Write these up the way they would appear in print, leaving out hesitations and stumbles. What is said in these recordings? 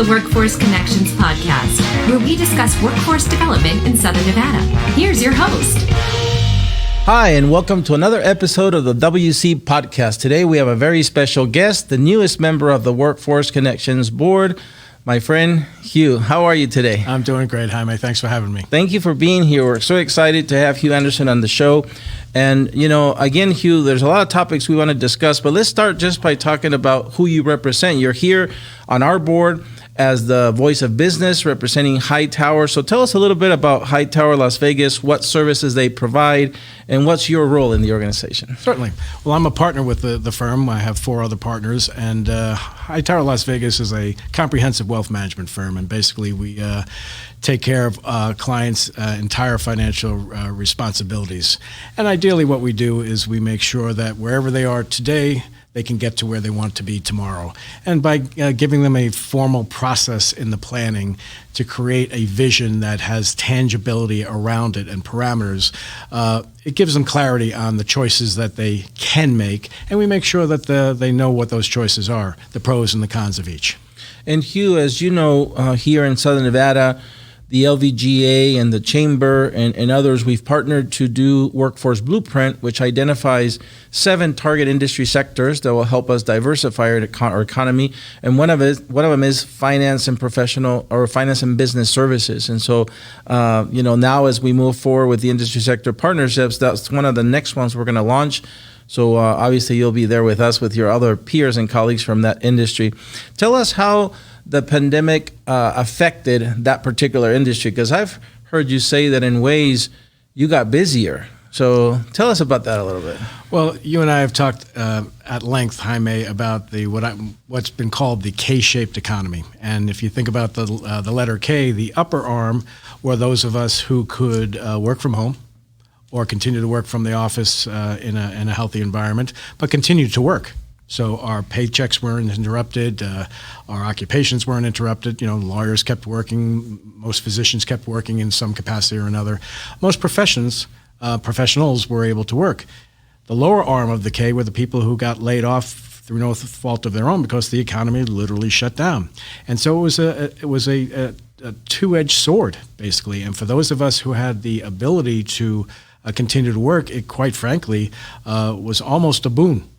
the Workforce Connections podcast, where we discuss workforce development in Southern Nevada. Here's your host. Hi, and welcome to another episode of the WC podcast. Today we have a very special guest, the newest member of the Workforce Connections board, my friend Hugh. How are you today? I'm doing great, Jaime. Thanks for having me. Thank you for being here. We're so excited to have Hugh Anderson on the show. And, again, Hugh, there's a lot of topics we want to discuss, but let's start just by talking about who you represent. You're here on our board as the voice of business representing Hightower. So tell us a little bit about Hightower Las Vegas, what services they provide, and what's your role in the organization? Certainly. Well, I'm a partner with the firm. I have 4 other partners, and Hightower Las Vegas is a comprehensive wealth management firm, and basically we take care of clients' entire financial responsibilities. And ideally what we do is we make sure that wherever they are today, they can get to where they want to be tomorrow. And by giving them a formal process in the planning to create a vision that has tangibility around it and parameters, it gives them clarity on the choices that they can make, and we make sure that they know what those choices are, the pros and the cons of each. And Hugh, as you know, here in Southern Nevada, the LVGA and the Chamber and others, we've partnered to do Workforce Blueprint, which identifies 7 target industry sectors that will help us diversify our economy. And one of them is finance and professional or finance and business services. And so, now as we move forward with the industry sector partnerships, that's one of the next ones we're going to launch. So obviously you'll be there with us with your other peers and colleagues from that industry. Tell us how the pandemic affected that particular industry, because I've heard you say that in ways you got busier. So tell us about that a little bit. Well, you and I have talked at length, Jaime, about what's been called the K-shaped economy. And if you think about the letter K, the upper arm were those of us who could work from home or continue to work from the office in a healthy environment, but continue to work. So our paychecks weren't interrupted, our occupations weren't interrupted. Lawyers kept working, most physicians kept working in some capacity or another. Most professionals were able to work. The lower arm of the K were the people who got laid off through no fault of their own because the economy literally shut down. And so it was a two-edged sword, basically. And for those of us who had the ability to continue to work, it quite frankly was almost a boon.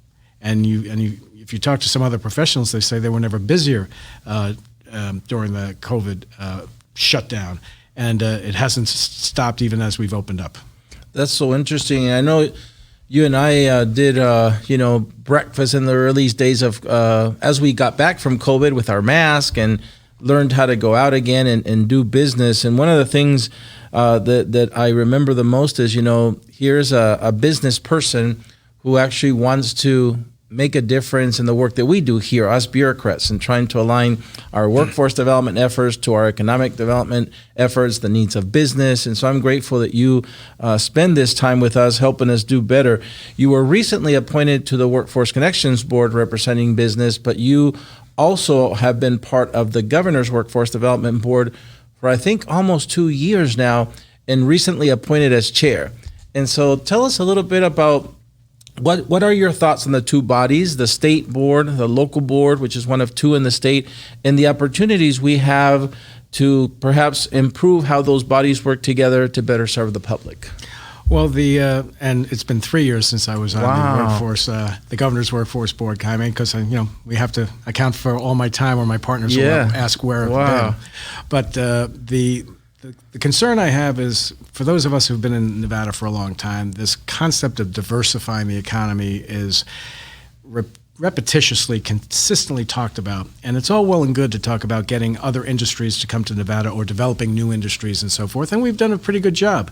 And if you talk to some other professionals, they say they were never busier during the COVID shutdown, and it hasn't stopped even as we've opened up. That's so interesting. I know you and I did breakfast in the early days of as we got back from COVID with our mask and learned how to go out again and do business. And one of the things that I remember the most is here's a business person who actually wants to make a difference in the work that we do here, us bureaucrats, and trying to align our workforce development efforts to our economic development efforts, the needs of business. And so I'm grateful that you spend this time with us, helping us do better. You were recently appointed to the Workforce Connections Board representing business, but you also have been part of the Governor's Workforce Development Board for, I think, almost 2 years now, and recently appointed as chair. And so tell us a little bit about what are your thoughts on the 2 bodies, the state board, the local board, which is one of 2 in the state, and the opportunities we have to perhaps improve how those bodies work together to better serve the public? Well, and it's been 3 years since I was on the workforce, the Governor's Workforce Board, Jaime, because we have to account for all my time, or my partners will ask where I've been. But the concern I have is, for those of us who've been in Nevada for a long time, this concept of diversifying the economy is repetitiously, consistently talked about. And it's all well and good to talk about getting other industries to come to Nevada or developing new industries and so forth, and we've done a pretty good job.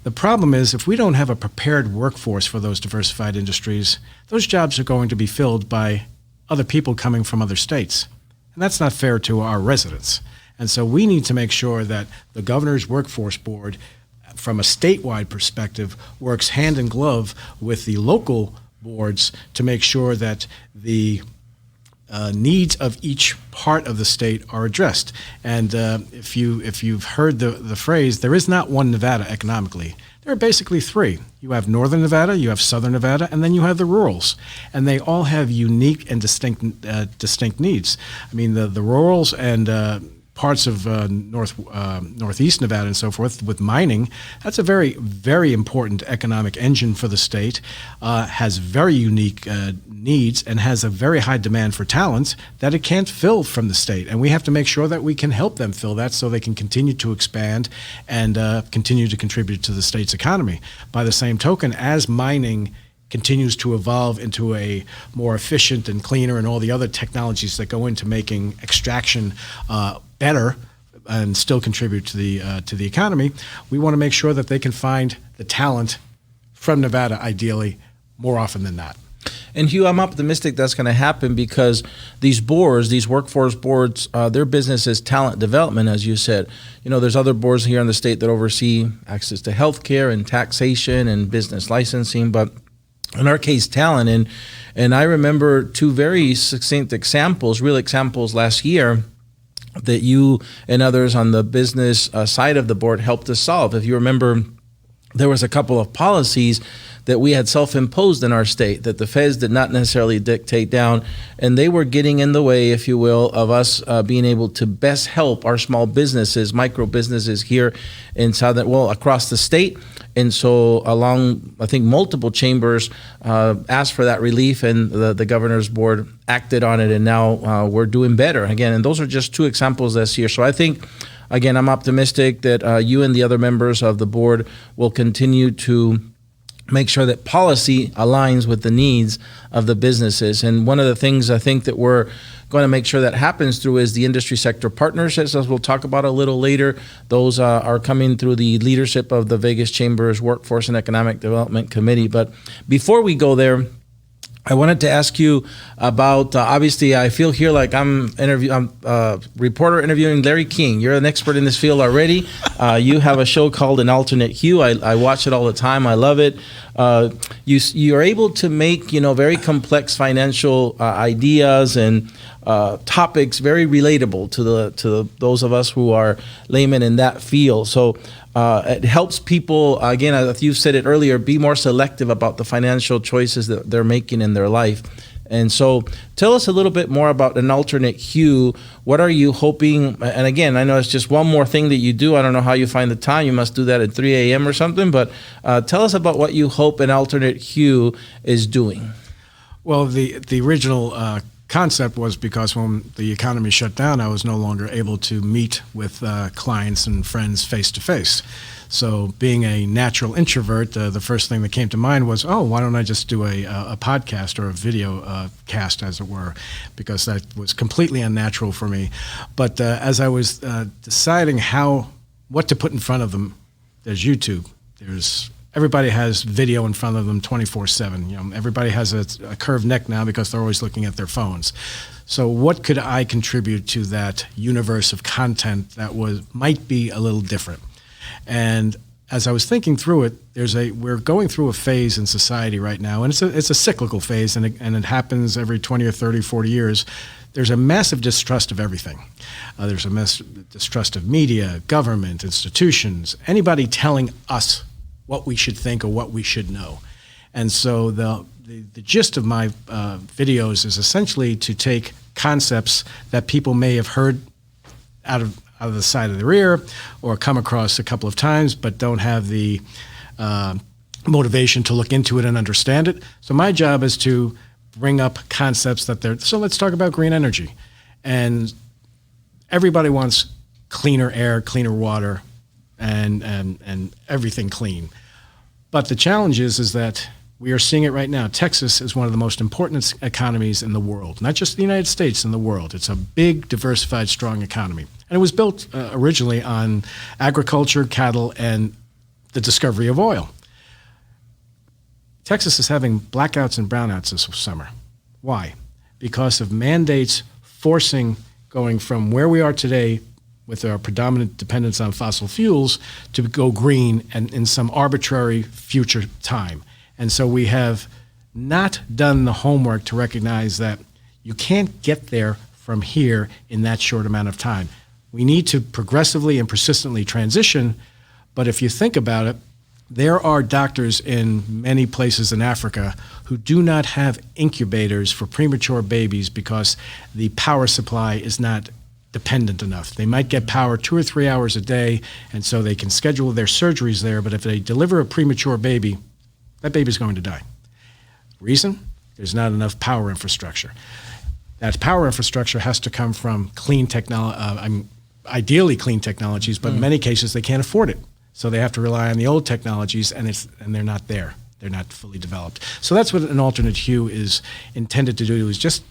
The problem is, if we don't have a prepared workforce for those diversified industries, those jobs are going to be filled by other people coming from other states. And that's not fair to our residents. And so we need to make sure that the Governor's Workforce Board, from a statewide perspective, works hand in glove with the local boards to make sure that the needs of each part of the state are addressed. And if you've heard the phrase, there is not one Nevada economically. There are basically three. You have Northern Nevada, you have Southern Nevada, and then you have the rurals. And they all have unique and distinct needs. I mean, the rurals and parts of northeast Nevada and so forth with mining, that's a very, very important economic engine for the state, has very unique needs and has a very high demand for talent that it can't fill from the state. And we have to make sure that we can help them fill that so they can continue to expand and continue to contribute to the state's economy. By the same token, as mining continues to evolve into a more efficient and cleaner and all the other technologies that go into making extraction better and still contribute to the economy, we want to make sure that they can find the talent from Nevada, ideally, more often than not. And Hugh, I'm optimistic that's going to happen because these boards, these workforce boards, their business is talent development, as you said. You know, there's other boards here in the state that oversee access to healthcare and taxation and business licensing, but in our case, talent. And I remember two very succinct examples, real examples last year that you and others on the business side of the board helped us solve. If you remember, there was a couple of policies that we had self-imposed in our state that the feds did not necessarily dictate down, and they were getting in the way, if you will, of us being able to best help our small businesses, micro businesses here in across the state. And so along, I think, multiple chambers asked for that relief, and the governor's board acted on it, and now we're doing better. Again, and those are just two examples this year. So I think, again, I'm optimistic that you and the other members of the board will continue to make sure that policy aligns with the needs of the businesses. And one of the things I think that we're going to make sure that happens through is the industry sector partnerships, as we'll talk about a little later. Those are coming through the leadership of the Vegas Chamber's Workforce and Economic Development Committee. But before we go there, I wanted to ask you about, obviously, I feel here like I'm a reporter interviewing Larry King. You're an expert in this field already. You have a show called An Alternate Hugh. I watch it all the time. I love it. You are able to make, very complex financial ideas and topics very relatable to those of us who are laymen in that field. So it helps people, again, as you said it earlier, be more selective about the financial choices that they're making in their life. And so tell us a little bit more about An Alternate Hugh. What are you hoping? And again, I know it's just one more thing that you do. I don't know how you find the time. You must do that at 3 a.m. or something. But tell us about what you hope An Alternate Hugh is doing. Well, the original concept was because when the economy shut down, I was no longer able to meet with clients and friends face to face. So being a natural introvert, the first thing that came to mind was, why don't I just do a podcast or a video cast, as it were, because that was completely unnatural for me. But as I was deciding what to put in front of them, there's YouTube, everybody has video in front of them 24/7. Everybody has a curved neck now because they're always looking at their phones. So what could I contribute to that universe of content that might be a little different? And as I was thinking through it, we're going through a phase in society right now, and it's a cyclical phase, and it happens every 20 or 30, 40 years. There's a massive distrust of everything. There's a massive distrust of media, government, institutions, anybody telling us what we should think or what we should know. And so the gist of my videos is essentially to take concepts that people may have heard out of the side of their ear or come across a couple of times but don't have the motivation to look into it and understand it. So my job is to bring up concepts so let's talk about green energy. And everybody wants cleaner air, cleaner water, and everything clean. But the challenge is that we are seeing it right now. Texas is one of the most important economies in the world, not just the United States, in the world. It's a big, diversified, strong economy. And it was built originally on agriculture, cattle, and the discovery of oil. Texas is having blackouts and brownouts this summer. Why? Because of mandates going from where we are today with our predominant dependence on fossil fuels to go green and in some arbitrary future time. And so we have not done the homework to recognize that You can't get there from here in that short amount of time. We need to progressively and persistently transition, but if you think about it, there are doctors in many places in Africa who do not have incubators for premature babies because the power supply is not dependent enough. They might get power 2 or 3 hours a day, and so they can schedule their surgeries there, but if they deliver a premature baby, that baby's going to die. Reason? There's not enough power infrastructure. That power infrastructure has to come from clean technology, ideally clean technologies, but in many cases they can't afford it. So they have to rely on the old technologies, and they're not there. They're not fully developed. So that's what an alternate Hugh is intended to do, is just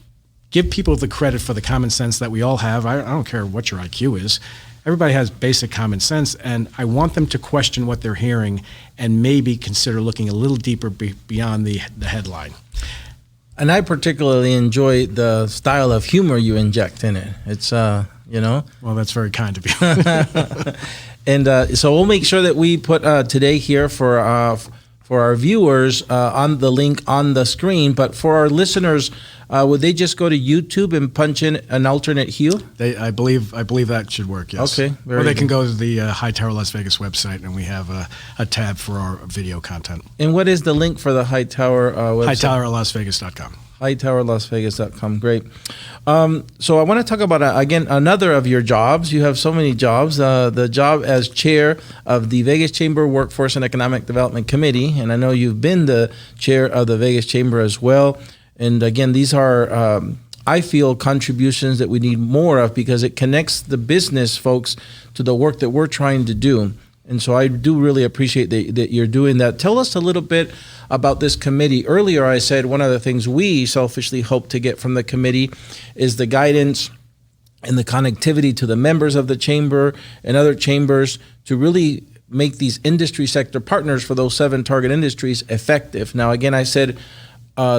give people the credit for the common sense that we all have. I don't care what your IQ is. Everybody has basic common sense, and I want them to question what they're hearing and maybe consider looking a little deeper beyond the headline. And I particularly enjoy the style of humor you inject in it. It's, Well, that's very kind of you. And so we'll make sure that we put today here for our viewers on the link on the screen. But for our listeners, would they just go to YouTube and punch in an alternate Hugh? I believe that should work. Yes. Okay. Or they can go to the Hightower Las Vegas website, and we have a tab for our video content. And what is the link for the Hightower website? HightowerLasVegas.com. HightowerLasVegas.com. Great. So I want to talk about, again, another of your jobs. You have so many jobs. The job as chair of the Vegas Chamber Workforce and Economic Development Committee. And I know you've been the chair of the Vegas Chamber as well. And again, these are, I feel, contributions that we need more of because it connects the business folks to the work that we're trying to do. And so I do really appreciate that you're doing that. Tell us a little bit about this committee. Earlier, I said one of the things we selfishly hope to get from the committee is the guidance and the connectivity to the members of the chamber and other chambers to really make these industry sector partners for those 7 target industries effective. Now, again, I said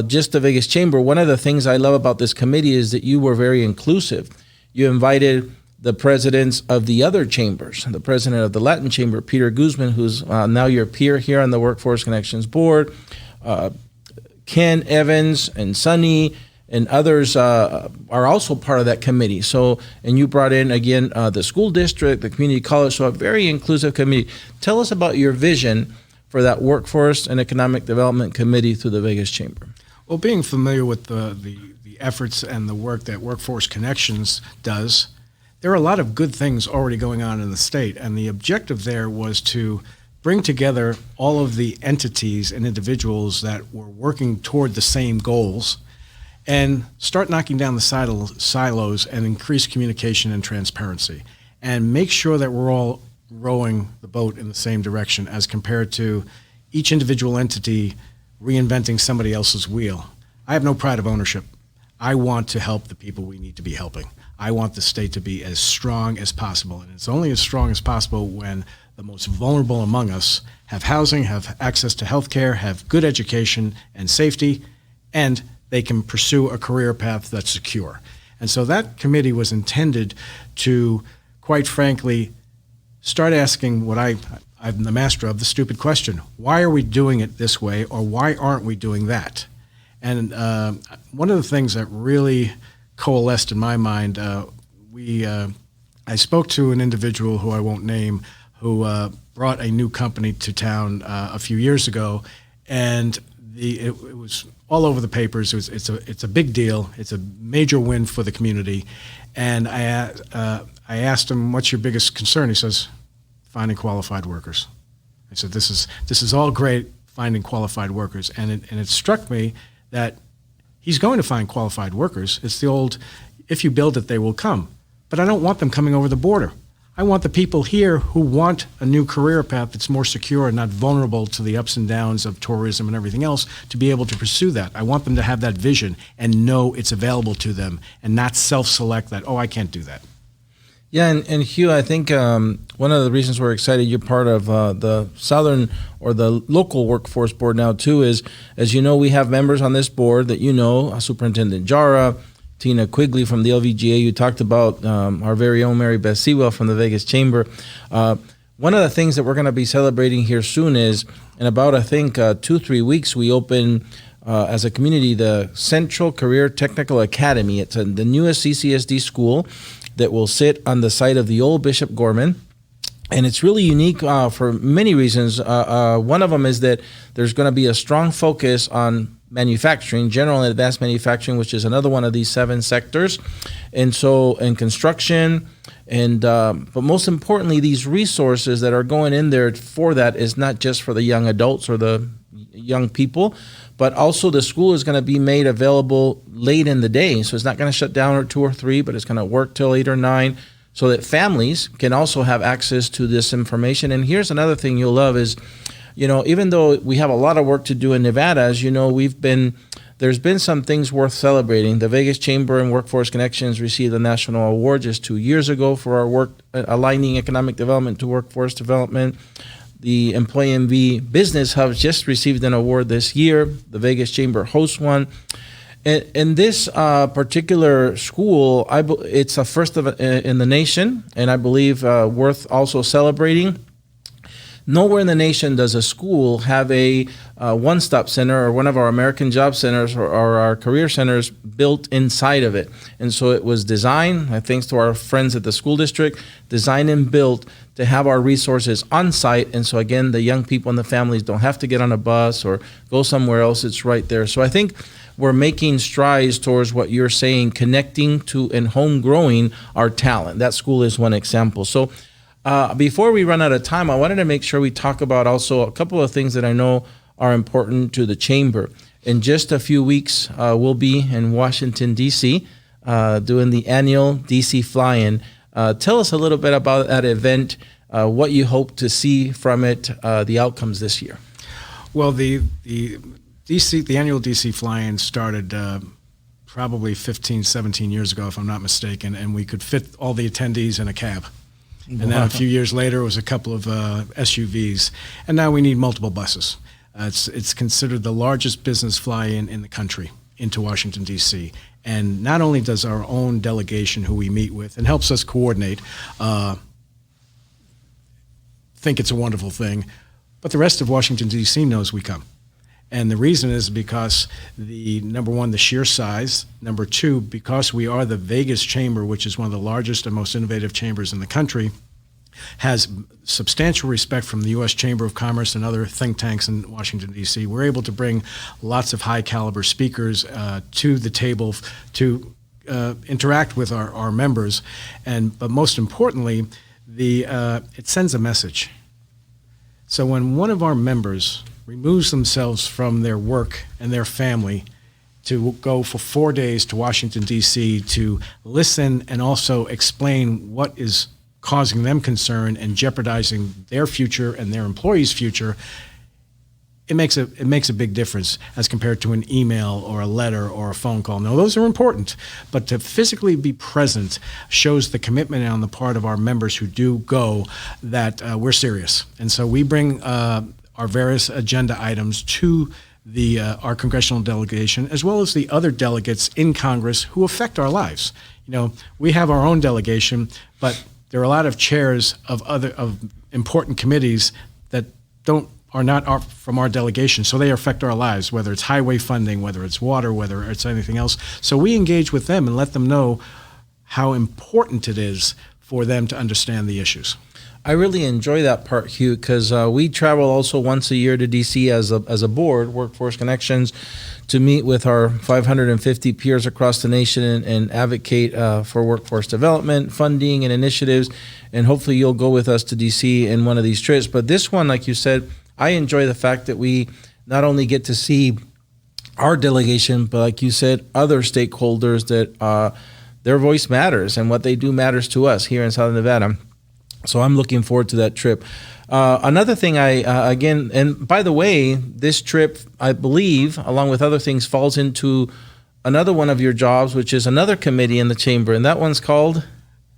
just the Vegas Chamber. One of the things I love about this committee is that you were very inclusive. You invited the presidents of the other chambers, the president of the Latin Chamber, Peter Guzman, who's now your peer here on the Workforce Connections Board, Ken Evans and Sonny and others are also part of that committee. So, and you brought in, again, the school district, the community college, so a very inclusive committee. Tell us about your vision for that Workforce and Economic Development Committee through the Vegas Chamber. Well, being familiar with the efforts and the work that Workforce Connections does, there are a lot of good things already going on in the state, and the objective there was to bring together all of the entities and individuals that were working toward the same goals and start knocking down the silos and increase communication and transparency and make sure that we're all rowing the boat in the same direction as compared to each individual entity reinventing somebody else's wheel. I have no pride of ownership. I want to help the people we need to be helping. I want the state to be as strong as possible, and it's only as strong as possible when the most vulnerable among us have housing, have access to health care, have good education and safety, and they can pursue a career path that's secure. And so that committee was intended to, quite frankly, start asking what I'm the master of, the stupid question. Why are we doing it this way, or why aren't we doing that? And one of the things that really coalesced in my mind, I spoke to an individual who I won't name who brought a new company to town a few years ago, and it was all over the papers. It's a big deal. It's a major win for the community. And I asked him, "What's your biggest concern?" He says, "Finding qualified workers." I said, "This is all great, finding qualified workers," and it struck me that he's going to find qualified workers. It's the old, if you build it, they will come. But I don't want them coming over the border. I want the people here who want a new career path that's more secure and not vulnerable to the ups and downs of tourism and everything else to be able to pursue that. I want them to have that vision and know it's available to them and not self-select that, oh, I can't do that. Yeah, and Hugh, I think one of the reasons we're excited you're part of the Southern or the local workforce board now too is, as you know, we have members on this board that you know, Superintendent Jara, Tina Quigley from the LVGA. You talked about our very own Mary Beth Sewell from the Vegas Chamber. One of the things that we're going to be celebrating here soon is, in about, I think, 2-3 weeks, we open as a community, the Central Career Technical Academy. It's the newest CCSD school that will sit on the site of the old Bishop Gorman. And it's really unique for many reasons. One of them is that there's going to be a strong focus on manufacturing, general and advanced manufacturing, which is another one of these 7 sectors. And so, in construction, and but most importantly, these resources that are going in there for that is not just for the young adults or the young people, but also the school is going to be made available late in the day. So it's not going to shut down at 2 or 3, but it's going to work till 8 or 9, so that families can also have access to this information. And here's another thing you'll love is, even though we have a lot of work to do in Nevada, as you know, there's been some things worth celebrating. The Vegas Chamber and Workforce Connections received a national award just 2 years ago for our work aligning economic development to workforce development. The Employee MV Business Hub just received an award this year. The Vegas Chamber hosts one. And this particular school, it's a first in the nation, and I believe worth also celebrating. Nowhere in the nation does a school have a one-stop center or one of our American Job Centers or our career centers built inside of it. And so it was designed, thanks to our friends at the school district, designed and built to have our resources on site. And so again, the young people and the families don't have to get on a bus or go somewhere else. It's right there. So I think we're making strides towards what you're saying, connecting to and home growing our talent. That school is one example. So before we run out of time, I wanted to make sure we talk about also a couple of things that I know are important to the Chamber. In just a few weeks, we'll be in Washington, D.C., doing the annual D.C. Fly-In. Tell us a little bit about that event, what you hope to see from it, the outcomes this year. Well, the annual D.C. Fly-In started probably 15, 17 years ago, if I'm not mistaken, and we could fit all the attendees in a cab. And then a few years later, it was a couple of SUVs. And now we need multiple buses. It's considered the largest business fly-in in the country into Washington, D.C. And not only does our own delegation, who we meet with and helps us coordinate, think it's a wonderful thing, but the rest of Washington, D.C. knows we come. And the reason is because number one, the sheer size. Number two, because we are the Vegas Chamber, which is one of the largest and most innovative chambers in the country, has substantial respect from the U.S. Chamber of Commerce and other think tanks in Washington, D.C. We're able to bring lots of high-caliber speakers to the table to interact with our members. But most importantly, it sends a message. So when one of our members removes themselves from their work and their family to go for 4 days to Washington, D.C. to listen and also explain what is causing them concern and jeopardizing their future and their employees' future, it makes a big difference as compared to an email or a letter or a phone call. Now, those are important, but to physically be present shows the commitment on the part of our members who do go that we're serious. And so we bring our various agenda items to our congressional delegation, as well as the other delegates in Congress who affect our lives. We have our own delegation, but there are a lot of chairs of important committees that are not from our delegation, so they affect our lives, whether it's highway funding, whether it's water, whether it's anything else. So we engage with them and let them know how important it is for them to understand the issues. I really enjoy that part, Hugh, because we travel also once a year to D.C. as a board, Workforce Connections, to meet with our 550 peers across the nation and advocate for workforce development, funding, and initiatives. And hopefully you'll go with us to D.C. in one of these trips. But this one, like you said, I enjoy the fact that we not only get to see our delegation, but like you said, other stakeholders that their voice matters and what they do matters to us here in Southern Nevada. So I'm looking forward to that trip. Another thing again, and by the way, this trip, I believe, along with other things, falls into another one of your jobs, which is another committee in the chamber, and that one's called?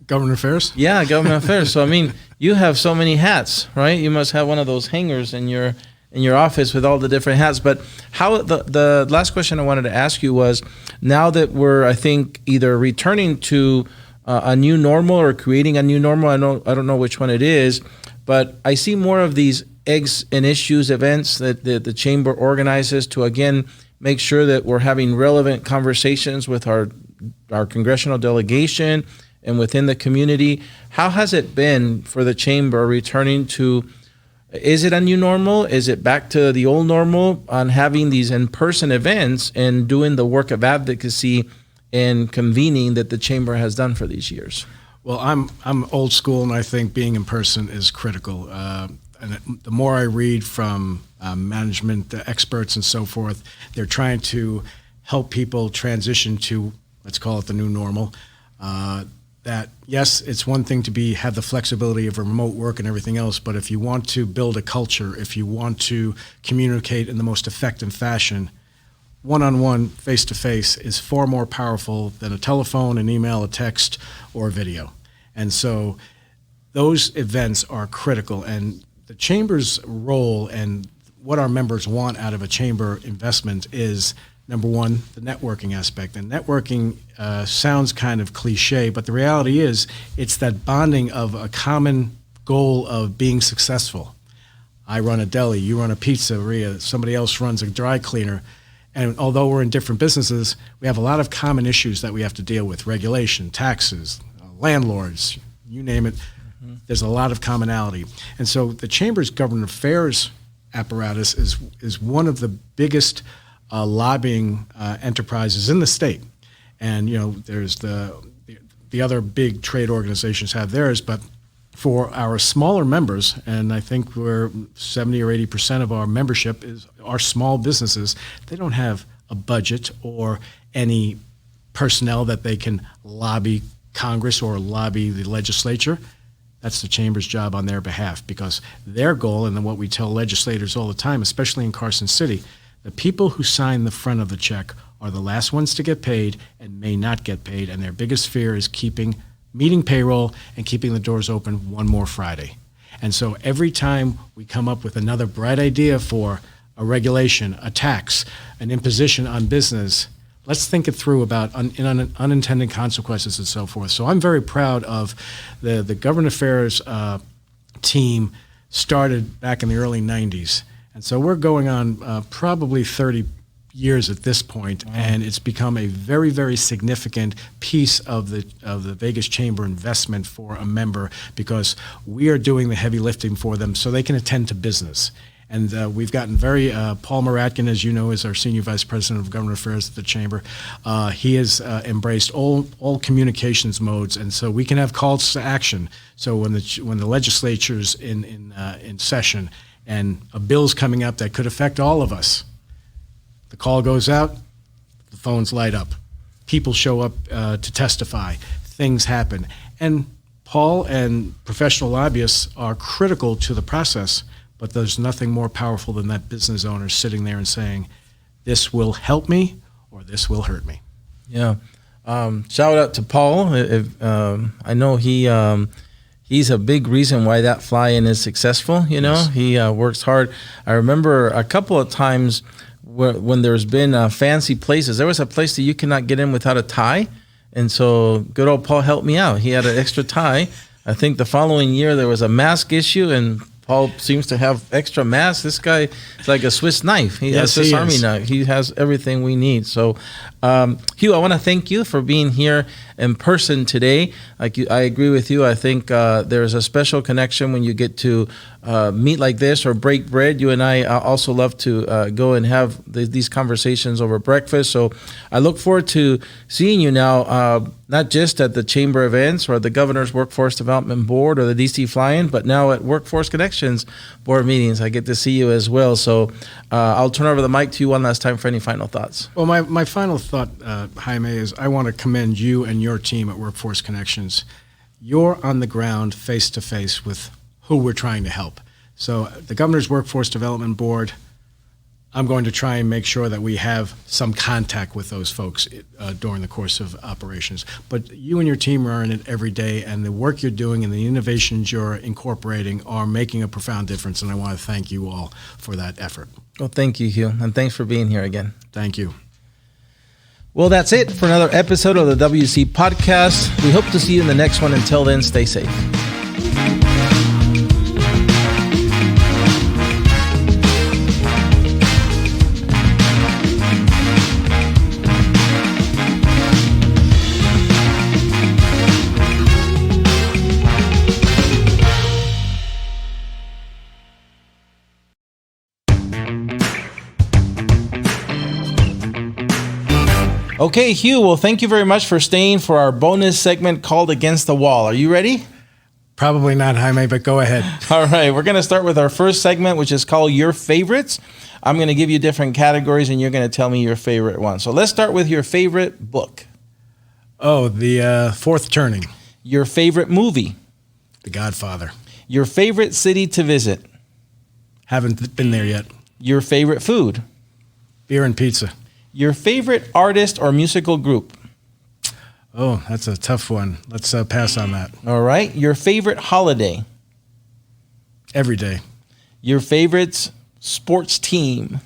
Government Affairs? Yeah, Government Affairs. So, I mean, you have so many hats, right? You must have one of those hangers in your office with all the different hats. But how the last question I wanted to ask you was, now that we're, I think, either returning to a new normal or creating a new normal, I don't know which one it is, but I see more of these Eggs and Issues events that the chamber organizes to, again, make sure that we're having relevant conversations with our congressional delegation and within the community. How has it been for the chamber returning to, is it a new normal? Is it back to the old normal on having these in-person events and doing the work of advocacy and convening that the chamber has done for these years? Well, I'm old school, and I think being in person is critical. And the more I read from management experts and so forth, they're trying to help people transition to, let's call it the new normal. That yes, it's one thing to have the flexibility of remote work and everything else, but if you want to build a culture, if you want to communicate in the most effective fashion, one-on-one, face-to-face is far more powerful than a telephone, an email, a text, or a video. And so those events are critical, and the chamber's role and what our members want out of a chamber investment is, number one, the networking aspect. And networking sounds kind of cliche, but the reality is it's that bonding of a common goal of being successful. I run a deli, you run a pizzeria, somebody else runs a dry cleaner. And although we're in different businesses, we have a lot of common issues that we have to deal with: regulation, taxes, landlords, you name it. Mm-hmm. There's a lot of commonality. And so the Chamber's government affairs apparatus is one of the biggest lobbying enterprises in the state. And, there's the other big trade organizations have theirs, but for our smaller members, and I think we're 70 or 80% of our membership are small businesses, they don't have a budget or any personnel that they can lobby Congress or lobby the legislature. That's the Chamber's job on their behalf, because their goal, and then what we tell legislators all the time, especially in Carson City, the people who sign the front of the check are the last ones to get paid and may not get paid, and their biggest fear is meeting payroll and keeping the doors open one more Friday. And so every time we come up with another bright idea for a regulation, a tax, an imposition on business, let's think it through about unintended consequences and so forth. So I'm very proud of the government affairs team started back in the early 90s. And so we're going on probably 30 years at this point, and it's become a very, very significant piece of the Vegas Chamber investment for a member, because we are doing the heavy lifting for them so they can attend to business. And we've gotten Paul Moratkin, as you know, is our Senior Vice President of Government Affairs at the Chamber. He has embraced all communications modes, and so we can have calls to action. So when the legislature's in session and a bill's coming up that could affect all of us, the call goes out, the phones light up, people show up to testify, things happen. And Paul and professional lobbyists are critical to the process, but there's nothing more powerful than that business owner sitting there and saying, this will help me or this will hurt me. Yeah. Shout out to Paul. I know he's a big reason why that fly-in is successful. Yes. He works hard. I remember a couple of times when there's been fancy places. There was a place that you cannot get in without a tie. And so good old Paul helped me out. He had an extra tie. I think the following year there was a mask issue, and Paul seems to have extra masks. This guy is like a Swiss knife. He has Swiss Army knife. He has everything we need. So, Hugh, I want to thank you for being here in person today. I agree with you. I think there's a special connection when you get to meet like this or break bread. You and I also love to go and have these conversations over breakfast. So I look forward to seeing you now, not just at the Chamber events or the Governor's Workforce Development Board or the DC Fly-In, but now at Workforce Connections board meetings. I get to see you as well. So I'll turn over the mic to you one last time for any final thoughts. Well, my final thought, Jaime, is I want to commend you and your team at Workforce Connections. You're on the ground face-to-face with who we're trying to help. So the Governor's Workforce Development Board, I'm going to try and make sure that we have some contact with those folks during the course of operations. But you and your team are in it every day, and the work you're doing and the innovations you're incorporating are making a profound difference, and I want to thank you all for that effort. Well, thank you, Hugh, and thanks for being here again. Thank you. Well, that's it for another episode of the WC Podcast. We hope to see you in the next one. Until then, stay safe. Okay, Hugh, well, thank you very much for staying for our bonus segment called Against the Wall. Are you ready? Probably not, Jaime, but go ahead. All right, we're going to start with our first segment, which is called Your Favorites. I'm going to give you different categories, and you're going to tell me your favorite one. So let's start with your favorite book. Oh, The Fourth Turning. Your favorite movie. The Godfather. Your favorite city to visit. Haven't been there yet. Your favorite food. Beer and pizza. Your favorite artist or musical group. Oh, that's a tough one. Let's pass on that. All right. Your favorite holiday. Every day. Your favorite sports team.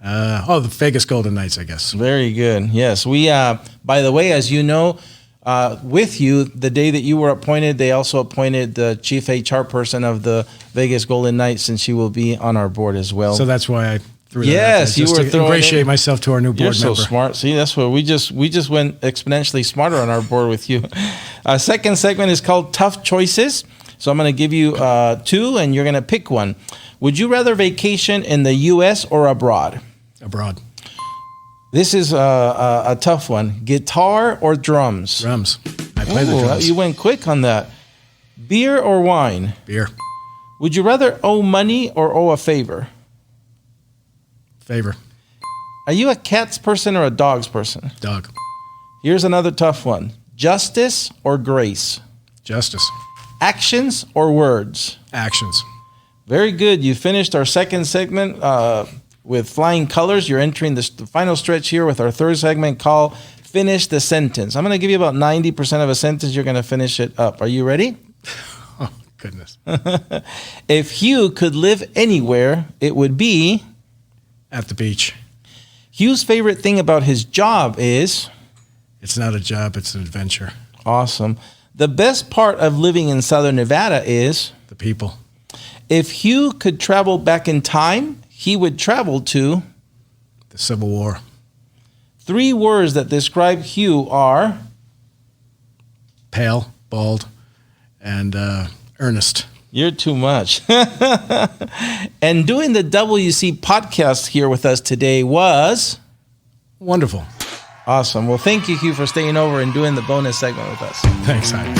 The Vegas Golden Knights, I guess. Very good. Yes. We, by the way, as you know, with you, the day that you were appointed, they also appointed the chief HR person of the Vegas Golden Knights, and she will be on our board as well. So that's why I threw that yes, out there, you were just to ingratiate myself to our new board You're so member. smart. See, that's what we just went exponentially smarter on our board with you. Second segment is called Tough Choices. So I'm going to give you two, and you're going to pick one. Would you rather vacation in the U.S. or abroad? Abroad. This is a tough one. Guitar or drums? Drums. I play the drums. You went quick on that. Beer or wine? Beer. Would you rather owe money or owe a favor? Favor. Are you a cats person or a dogs person? Dog. Here's another tough one. Justice or grace? Justice. Actions or words? Actions. Very good. You finished our second segment with flying colors. You're entering the final stretch here with our third segment called Finish the Sentence. I'm going to give you about 90% of a sentence. You're going to finish it up. Are you ready? Oh, goodness. If Hugh could live anywhere, it would be... At the beach. Hugh's favorite thing about his job is... It's not a job, it's an adventure. Awesome. The best part of living in Southern Nevada is... The people. If Hugh could travel back in time, he would travel to... The Civil War. 3 words that describe Hugh are... Pale, bald, and earnest. You're too much. And doing the WC podcast here with us today was... Wonderful. Awesome. Well, thank you, Hugh, for staying over and doing the bonus segment with us. Thanks, Simon.